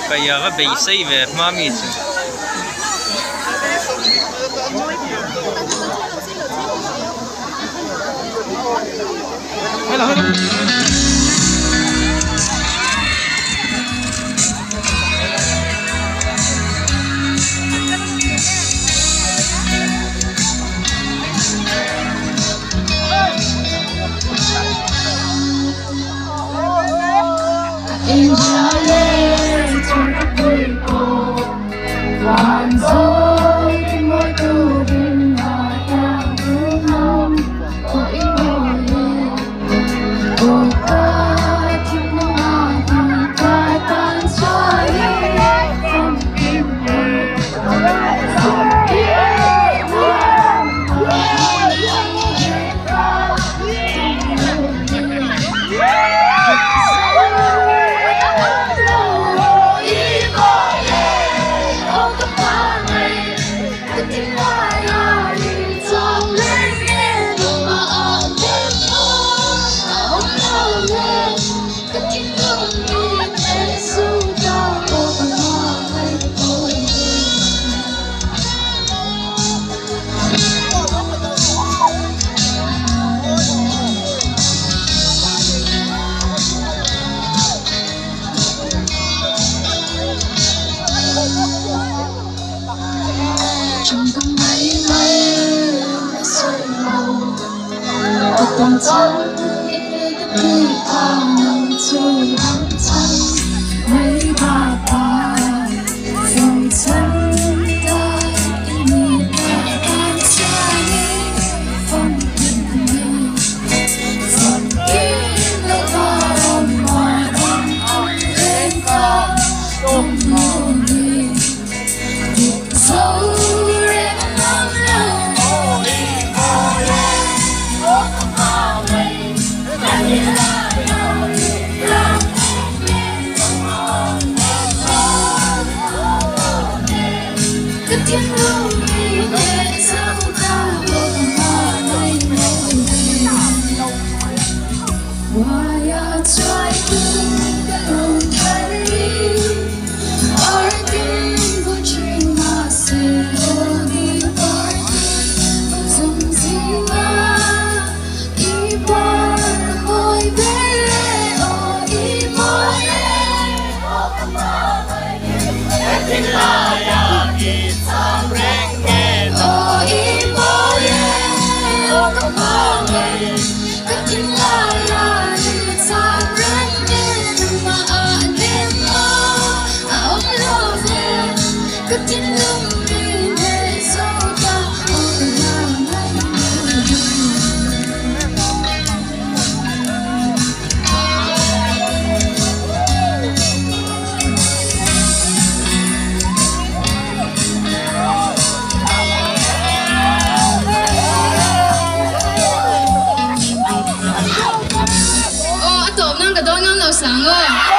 Kaya ka Bzi về mami. Oh trong tâm mấy đã sôi màu một tầng trắng ít tất khi nằm trôi đắm chân mấy bà dòng chân ta nhìn ta tan xa đi phong hình như dòng kín lỡ vào mà đông ấm lên ta đông ngô nghỉ dấu rẽ nắng lâu cất tiếng lưu đi để dấu ta một mà đây Why try to don't carry our dream for dream myself đi dòng gì mà ibar hồi về o ibar Ồ, tôm nang cả đôi nang đầu sáng rồi.